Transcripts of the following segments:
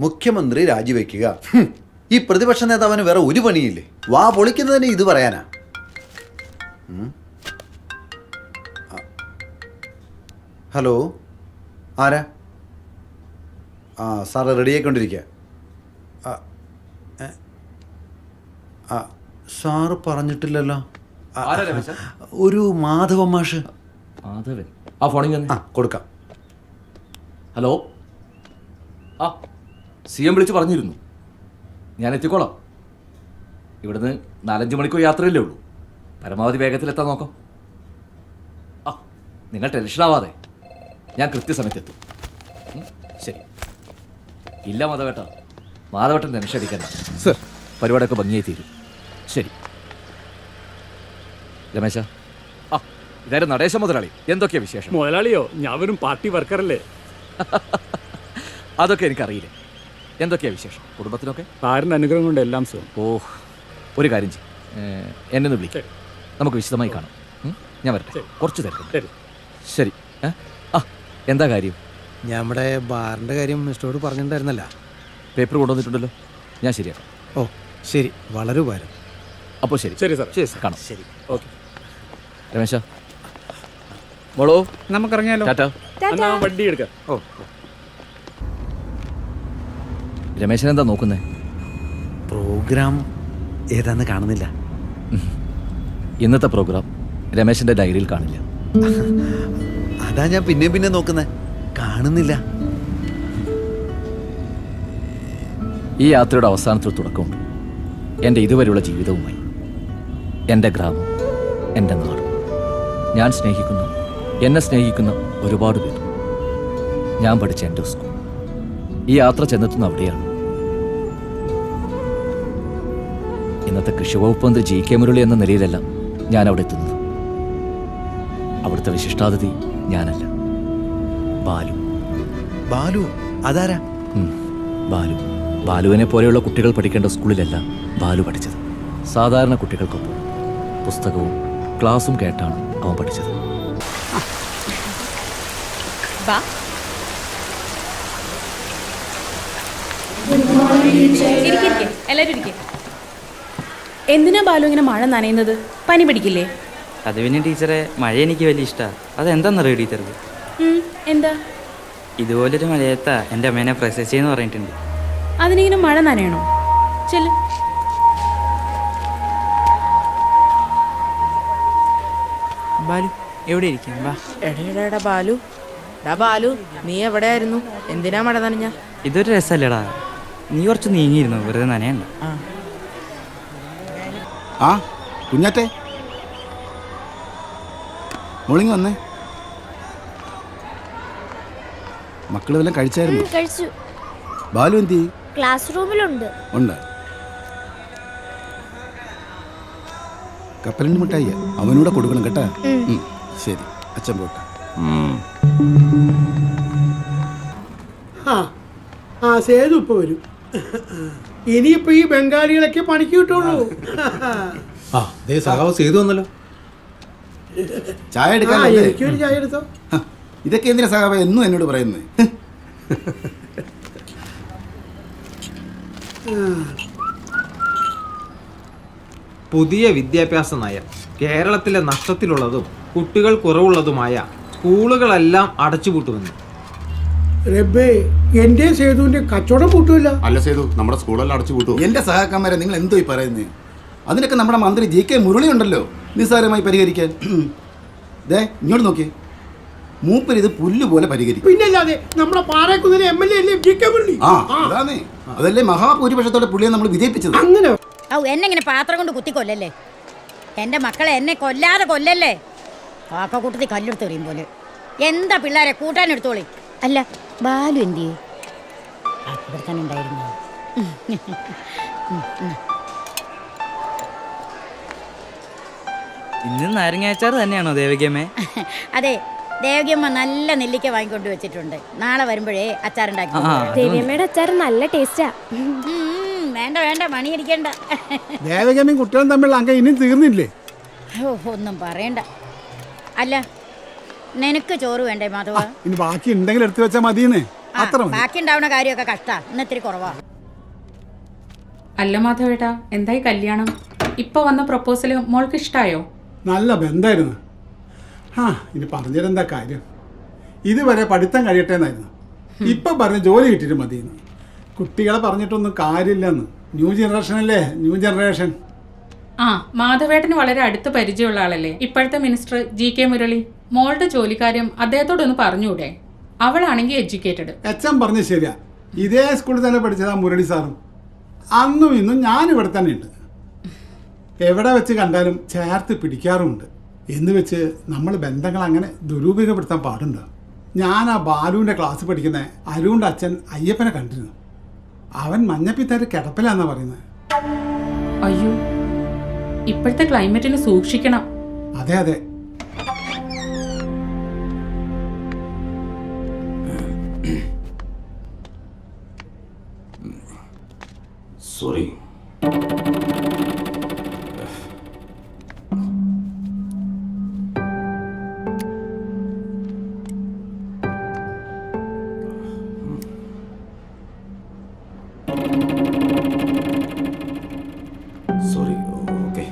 മുഖ്യമന്ത്രി രാജിവെക്കുക. ഈ പ്രതിപക്ഷ നേതാവിന് വേറെ ഒരു പണിയില്ലേ? വാ പൊളിക്കുന്നതിന് ഇത് പറയാനാ? ഹലോ, ആരാ? സാറ് റെഡിയായിക്കൊണ്ടിരിക്കുക. സാറ് പറഞ്ഞിട്ടില്ലല്ലോ. ഒരു മാധവൻ മാഷ്. മാധവൻ? ആ ഫോണിൽ തന്നെ കൊടുക്കാം. ഹലോ, CM വിളിച്ച് പറഞ്ഞിരുന്നു. ഞാൻ എത്തിക്കോളാം. ഇവിടുന്ന് 4-5 മണിക്കൂർ യാത്രയല്ലേ ഉള്ളൂ. പരമാവധി വേഗത്തിലെത്താൻ നോക്കാം. നിങ്ങൾ ടെൻഷനാവാതെ, ഞാൻ കൃത്യസമയത്തെത്തും. ശരി. ഇല്ല മാധവേട്ട, മാധവേട്ടൻ ടെൻഷൻ അടിക്കണ്ട സർ. പരിപാടിയൊക്കെ ഭംഗിയായി തീരും. ശരി രമേശ, ഇതായിരുന്നു നടേശ മുതലാളി. എന്തൊക്കെയാ വിശേഷം? മുതലാളിയോ? ഞാൻ വെറും പാർട്ടി വർക്കറല്ലേ. അതൊക്കെ എനിക്കറിയില്ല. എന്തൊക്കെയാ വിശേഷം? കുടുംബത്തിനൊക്കെ സാറിൻ്റെ അനുഗ്രഹം കൊണ്ട് എല്ലാം സുഖം. ഒരു കാര്യം ചെയ്യും, എന്നെ ഒന്ന് വിളിക്കാം. നമുക്ക് വിശദമായി കാണാം. ഞാൻ വരട്ടെ, കുറച്ച് തരും. ശരി. എന്താ കാര്യം? നമ്മുടെ ബാറിൻ്റെ കാര്യം മിസ്റ്ററോട് പറഞ്ഞിട്ടുണ്ടായിരുന്നല്ല. പേപ്പർ കൊണ്ടുവന്നിട്ടുണ്ടല്ലോ, ഞാൻ ശരിയാക്കാം. ഓ ശരി, വളരെ ഉപകാരം. അപ്പോൾ ശരി. ശരി സാർ. ശരി, കാണാം. ശരി, ഓക്കെ. രമേശ മോളോ, നമുക്കിറങ്ങിയാലോ? ടാറ്റാ. വണ്ടി എടുക്കാം. രമേശൻ എന്താ നോക്കുന്നേ? പ്രോഗ്രാം ഏതാന്ന് കാണുന്നില്ല. ഇന്നത്തെ പ്രോഗ്രാം രമേശന്റെ ഡയറിയിൽ കാണില്ല. അതാ ഞാൻ പിന്നെ നോക്കുന്നേ, കാണുന്നില്ല. ഈ യാത്രയുടെ അവസാനത്തിൽ തുടക്കമുണ്ട് എൻ്റെ ഇതുവരെയുള്ള ജീവിതവുമായി. എൻ്റെ ഗ്രാമം, എൻ്റെ നാട്, ഞാൻ സ്നേഹിക്കുന്ന, എന്നെ സ്നേഹിക്കുന്ന ഒരുപാട് പേർ, ഞാൻ പഠിച്ച എൻ്റെ സ്കൂൾ. ഈ യാത്ര ചെന്നെത്തുന്ന അവിടെയാണ്. ഇന്നത്തെ കൃഷിവകുപ്പ് മന്ത്രി GK മുരളി എന്ന നിലയിലല്ല ഞാൻ അവിടെ എത്തുന്നത്. അവിടുത്തെ വിശിഷ്ടാതിഥി ഞാനല്ല, ബാലു. ബാലു? അതാരാ? ബാലുവിനെ പോലെയുള്ള കുട്ടികൾ പഠിക്കേണ്ട സ്കൂളിലല്ല ബാലു പഠിച്ചത്. സാധാരണ കുട്ടികൾക്കൊപ്പം പുസ്തകവും ക്ലാസ്സും കേട്ടാണ് അവൻ പഠിച്ചത്. എന്തിനാ ബാലു ഇങ്ങനെ മഴ നനയുന്നത്? പനി പിടിക്കില്ലേ? അത് പിന്നെ ടീച്ചറെ, മഴ എനിക്ക് വലിയ ഇഷ്ടമാണ്. അതെന്താണെന്നറിയോ ടീച്ചർക്ക്? എന്താ? ഇതുപോലൊരു മഴയത്താ എൻ്റെ അമ്മേനെ പ്രസവിച്ചെന്ന് പറഞ്ഞിട്ടുണ്ട്. അതിനിങ്ങനെ മഴ നനയണോ? ചെല്ല്. ബാലു എവിടെ ഇരിക്കാം? വാ. എടാ ബാലു, ബാലു, നീ എവിടെയായിരുന്നു? എന്തിനാ മഴ നനഞ്ഞ? ഇതൊരു രസമല്ലേടാ, നീ കുറച്ച് നീങ്ങിയിരുന്നു, വെറുതെ നനയണ്ട. കുഞ്ഞാറ്റെ, മോളിങ് വന്നേ. മക്കൾ വല്ലതും കഴിച്ചായിരുന്നു? കഴിച്ചു. ബാലു എന്തി? ക്ലാസ് റൂമിലുണ്ട്. ഉണ്ട്. കപ്പലിന് മിഠായി അവനൂടെ കൊടുക്കണം കേട്ടാ. ശരി, അച്ഛൻ പോട്ടെ. സേതു ഇപ്പൊ വരും. ഇനിയിപ്പോ ഈ ബംഗാളികളൊക്കെ പണിക്ക് കിട്ടുള്ളൂ. സേതു വന്നല്ലോ. ചായ എടുക്കാൻ? എനിക്കൊരു ചായ എടുത്തോ. ഇതൊക്കെ എന്തിനാ സഹാബ എന്നും എന്നോട് പറയുന്നത്? പുതിയ വിദ്യാഭ്യാസ നയം കേരളത്തിലെ നഷ്ടത്തിലുള്ളതും കുട്ടികൾ കുറവുള്ളതുമായ സ്കൂളുകളെല്ലാം അടച്ചുപൂട്ടുമെന്ന്. റബ്ബേ, എന്റെ സേതുവിന്റെ കച്ചവടം പൂട്ടില്ല. അല്ല സേതു, നമ്മുടെ സ്കൂളെല്ലാം അടച്ചു പൂട്ടു. എന്റെ സഹാക്കന്മാരെ നിങ്ങൾ എന്തോ ഈ പറയുന്നത്? അതിനൊക്കെ നമ്മുടെ മന്ത്രി GK മുരളി ഉണ്ടല്ലോ നിസ്സാരമായി പരിഹരിക്കാൻ. ദേ ഇങ്ങോട്ട് നോക്കി, മൂപ്പര് ഇത് പുല്ല് പോലെ പരിഹരിക്കും. പിന്നല്ലാതെ നമ്മുടെ പാറക്കുന്നിലെ MLA അല്ലേ GK മുരളി? അതാണേ, അതല്ലേ മഹാഭൂരിപക്ഷത്തോടെ പുള്ളിയെ നമ്മൾ വിജയിപ്പിച്ചത്. അങ്ങനെ എന്നെങ്ങനെ പാത്രം കൊണ്ട് കുത്തി കൊല്ലല്ലേ? എന്റെ മക്കളെ എന്നെ കൊല്ലാതെ കൊല്ലല്ലേ? കാക്കക്കൂട്ടത്തിൽ കല്ലെടുത്ത് എറിയും പോലെ. എന്താ പിള്ളേരെ കൂട്ടാനെടുത്തോളി. അല്ല ബാലു എന്തിയെ? ഇവിടെ തന്നെ ഉണ്ടായിരുന്നു. ഇന്ന് നാരങ്ങാച്ചാറ് തന്നെയാണോ ദേവകിയമ്മേ? അതെ, ദേവകിയമ്മ നല്ല നെല്ലിക്ക വാങ്ങിക്കൊണ്ട് വെച്ചിട്ടുണ്ട്. നാളെ വരുമ്പോഴേ അച്ചാറുണ്ടാക്കി. ദേവിയമ്മയുടെ അച്ചാർ നല്ല ടേസ്റ്റാ. വേണ്ട വേണ്ട, മണിയടിക്കണ്ട. ദേവകമ്മയും കുട്ടികളും തമ്മിൽ അങ്ങ് ഇനിയും തീർന്നില്ലേ? ഒന്നും പറയണ്ട. അല്ല, നിനക്ക് ചോറ് വേണ്ടേ മാധവ? ഇനി ബാക്കി ഉണ്ടെങ്കിൽ എടുത്തു വെച്ചാൽ മതിയെന്നേ. അത്ര മതി. ബാക്കി ഉണ്ടാവുന്ന കാര്യമൊക്കെ കഷ്ടാ, ഇന്ന് ഇത്തിരി കുറവാ. അല്ല മാധവേട്ടാ, എന്തായി കല്യാണം? ഇപ്പൊ വന്ന പ്രപ്പോസല് മോൾക്ക് ഇഷ്ടായോ? നല്ല ബന്ധമായിരുന്നു. ആ ഇനി പറഞ്ഞിട്ടെന്താ കാര്യം, ഇതുവരെ പഠിത്തം കഴിയട്ടെ എന്നായിരുന്നു. ഇപ്പം പറഞ്ഞ് ജോലി കിട്ടിയിട്ട് മതിയെന്ന്. കുട്ടികളെ പറഞ്ഞിട്ടൊന്നും കാര്യമില്ലെന്ന്. ന്യൂ ജനറേഷൻ അല്ലേ, ന്യൂ ജനറേഷൻ. ആ മാധവേട്ടന് വളരെ അടുത്ത് പരിചയമുള്ള ആളല്ലേ ഇപ്പോഴത്തെ മിനിസ്റ്റർ GK മുരളി. മോളുടെ ജോലിക്കാര്യം അദ്ദേഹത്തോടൊന്ന് പറഞ്ഞൂടെ? അവളാണെങ്കിൽ എഡ്യൂക്കേറ്റഡ്. എച്ചൻ പറഞ്ഞ് ശരിയാ. ഇതേ സ്കൂളിൽ തന്നെ പഠിച്ചതാ മുരളി സാറും. അന്നും ഇന്നും ഞാനിവിടെ തന്നെ ഉണ്ട്. എവിടെ വെച്ച് കണ്ടാലും ചേർത്ത് പിടിക്കാറുമുണ്ട്. എന്ന് വെച്ച് നമ്മൾ ബന്ധങ്ങൾ അങ്ങനെ ദുരുപയോഗപ്പെടുത്താൻ പാടുണ്ടോ? ഞാൻ ആ ബാലുവിൻ്റെ ക്ലാസ് പഠിക്കുന്ന അരുണിൻ്റെ അച്ഛൻ അയ്യപ്പനെ കണ്ടിരുന്നു. അവൻ മഞ്ഞപ്പിത്താര് കിടപ്പിലാന്നാ പറയുന്നത്. അയ്യോ, ഇപ്പോഴത്തെ ക്ലൈമറ്റിന് സൂക്ഷിക്കണം. അതെ അതെ. സോറി. സോറി. ഓക്കെ.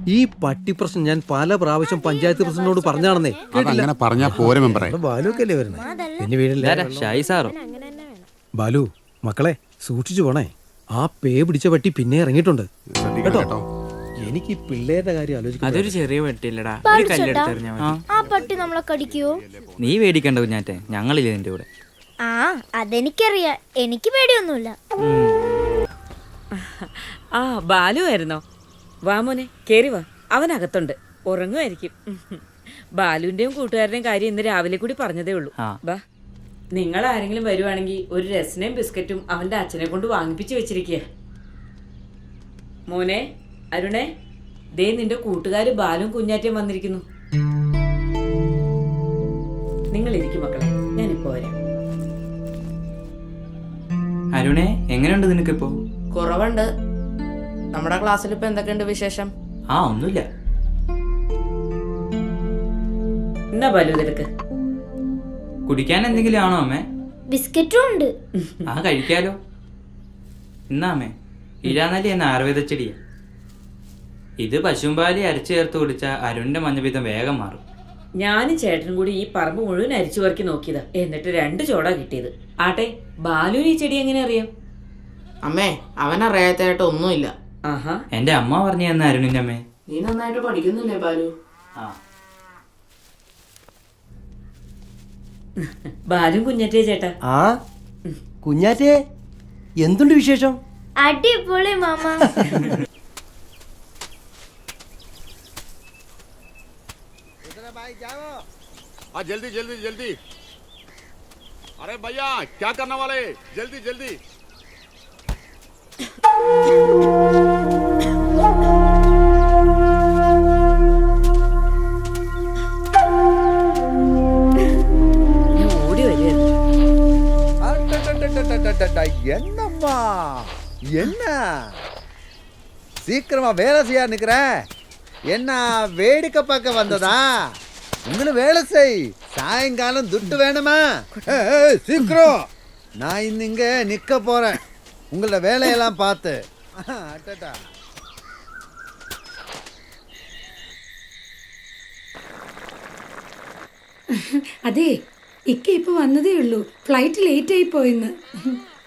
ഈ പട്ടിപ്രശ്നം ഞാൻ പല പ്രാവശ്യം പഞ്ചായത്ത് പ്രസിഡന്റിനോട് പറഞ്ഞാണെന്നേ. അതങ്ങനെ പറഞ്ഞാ പോരെ മെമ്പറെ. ബാലുവൊക്കെ അല്ലേ വരുന്നത്? പിന്നെ വീടില്ല. ഷായി സാറോ? ബാലു മക്കളെ സൂക്ഷിച്ചു പോണേ. ആ പേ പിടിച്ച പട്ടി പിന്നെ ഇറങ്ങിയിട്ടുണ്ട് കേട്ടോ. എനിക്ക് ഈ പിള്ളേരുടെ കാര്യം ആലോചിക്കാം. അതൊരു ചെറിയ പട്ടിയല്ലടാ, ഒരു കല്ലെടുത്തെറിഞ്ഞാ മതി. ആ പട്ടി നമ്മളെ കടിക്കുവോ? നീ പേടിക്കണ്ട കുഞ്ഞാറ്റെ, ഞങ്ങളില്ലേ നിന്റെ കൂടെ. ആ അതെനിക്കറിയാം, എനിക്ക് പേടിയൊന്നുമില്ല. ആ ബാലു ആയിരുന്നോ? വാ മോനെ, കേറി വാ. അവനകത്തുണ്ട്, ഉറങ്ങുമായിരിക്കും. ബാലുവിന്റെയും കൂട്ടുകാരുടെയും കാര്യം ഇന്ന് രാവിലെ കൂടി പറഞ്ഞതേ ഉള്ളൂ. വാ. നിങ്ങൾ ആരെങ്കിലും വരുവാണെങ്കിൽ ഒരു രസനയും ബിസ്ക്കറ്റും അവന്റെ അച്ഛനെ കൊണ്ട് വാങ്ങിപ്പിച്ച് വെച്ചിരിക്കുക. മോനെ അരുണേ, ദേ നിന്റെ കൂട്ടുകാര് ബാലും കുഞ്ഞാറ്റയും വന്നിരിക്കുന്നു. നിങ്ങൾ ഇരിക്കും മക്കളെ, ഞാനിപ്പോ വരാം. അരുണേ, എങ്ങനെയുണ്ട് നിനക്കിപ്പോ? കുറവുണ്ട്. നമ്മുടെ ക്ലാസ്സിൽ ഇപ്പൊ എന്തൊക്കെയുണ്ട് വിശേഷം? ആ ഒന്നുമില്ല. എന്നാ ബാലു ഇതെടുക്ക്. കുടിക്കാൻ എന്തെങ്കിലും ആണോ അമ്മേ? ബിസ്ക്കറ്റും ഉണ്ട്. ആ കഴിക്കാലോ. എന്നാ അമ്മേ, ഇഴാനലി എന്ന ആയുർവേദ ചെടിയാ. ഇത് പശുമ്പാലി അരച്ചു ചേർത്ത് കുടിച്ച അരുണിന്റെ മഞ്ഞപ്പിത്തം വേഗം മാറും. ഞാനും ചേട്ടനും കൂടി ഈ പറമ്പ് മുഴുവൻ അരിച്ചു പറക്കി നോക്കിയതാ, എന്നിട്ട് 2 ചോടാ കിട്ടിയത്. ആട്ടെ, ബാലുവിന് ഈ ചെടി എങ്ങനെ അറിയാം? അമ്മേ, അവനറിയാത്തായിട്ട് ഒന്നുമില്ല. ആഹാ, എന്റെ അമ്മ പറഞ്ഞു തന്ന അരുണിന്റെ അമ്മേ. നീ നന്നായിട്ട് പഠിക്കുന്നില്ലേ ബാലു? ആ ബാലും കുഞ്ഞാറ്റേ ചേട്ടാ. ആ കുഞ്ഞാറ്റേ, എന്തുണ്ട് വിശേഷം? അടിപൊളി മാമ. ജൽദി ജൽദി ജൽദി. അരെ ഭയ്യാ, ക്യാ കർനെ വാലേ? ജൽദി ജൽദി. ഓടി വരുവായിരുന്നു. என்னம்மா என்ன சீக்கிரமா வேலை செய்ய நிக்கிற? என்ன வேடிக்கை பார்க்க வந்ததா? உங்களுக்கு வேலை செய், சாயங்காலம் துட்டு வேணுமா? சீக்கிரம், நான் இங்க நிக்க போறேன் உங்கள வேலையெல்லாம் பார்த்து. അതെ, ഇക്ക ഇപ്പൊ വന്നതേ ഉള്ളൂ. ഫ്ലൈറ്റ് ലേറ്റ് ആയി പോയിന്ന്.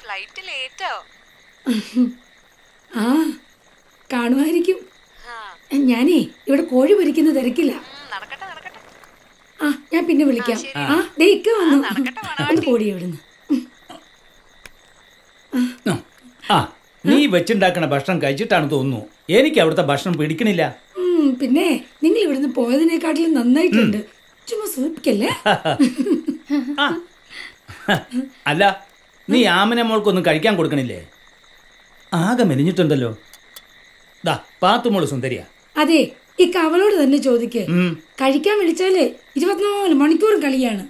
Flight Leto? ആ കാണുമായിരിക്കും. ഞാനേ ഇവിടെ കോഴി പൊരിക്കുന്ന തിരക്കില്ല. ആ ഞാൻ പിന്നെ വിളിക്കാം. ആ ദേ ഇക്ക വന്നു. ഒന്ന് പോടി അവിടുന്ന്. ആ നീ വെച്ചുണ്ടാക്കണ ഭക്ഷണം കഴിച്ചിട്ടാണ് തോന്നുന്നു. എനിക്ക് അവിടുത്തെ ഭക്ഷണം പിടിക്കണില്ല. പിന്നെ നിങ്ങൾ ഇവിടുന്ന് പോയതിനെക്കാട്ടിലും നന്നായിട്ടുണ്ട്. ചുമ്മാ സൂപ്പിക്കല്ലേ. അല്ല, നീ ആമനെ മോൾക്കൊന്നും കഴിക്കാൻ കൊടുക്കണില്ലേ? ആകെ മെലിഞ്ഞിട്ടുണ്ടല്ലോ. ദാ പാത്തുമോള് സുന്ദരിയാ. അതെ, ഇക്ക അവളോട് തന്നെ ചോദിക്ക്. കഴിക്കാൻ വിളിച്ചാലേ 24 മണിക്കൂറും കളിയാണ്.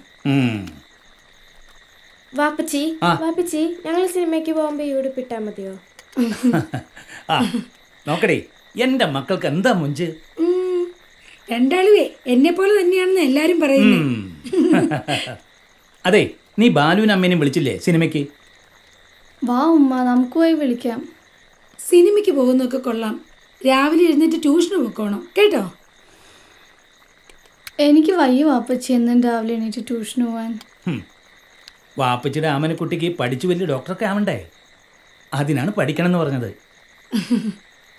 വാപ്പച്ചി വാപ്പച്ചി, ഞങ്ങൾ സിനിമയ്ക്ക് പോകുമ്പോ യൂടിപ്പിട്ടാ മതിയോ? നോക്കടേ, എന്റെ മക്കൾക്ക് എന്താ മുഞ്ച്. രണ്ടാളുവേ എന്നെ പോലെ തന്നെയാണെന്ന് എല്ലാരും പറയുന്നു. അതെ, നീ ബാലുവിനും അമ്മേനും വിളിച്ചില്ലേ സിനിമയ്ക്ക്? വാ ഉമ്മ, നമുക്ക് പോയി വിളിക്കാം. സിനിമയ്ക്ക് പോകുന്നൊക്കെ കൊള്ളാം. രാവിലെ എഴുന്നേറ്റ് ട്യൂഷന് പോക്കോണം കേട്ടോ. എനിക്ക് വയ്യ വാപ്പച്ചി എന്നും രാവിലെ എണീറ്റ് ട്യൂഷന് പോവാൻ. വാപ്പച്ചിയുടെ ആമനക്കുട്ടിക്ക് പഠിച്ചു വലിയ ഡോക്ടറൊക്കെ ആവണ്ടേ? അതിനാണ് പഠിക്കണം എന്ന് പറഞ്ഞത്.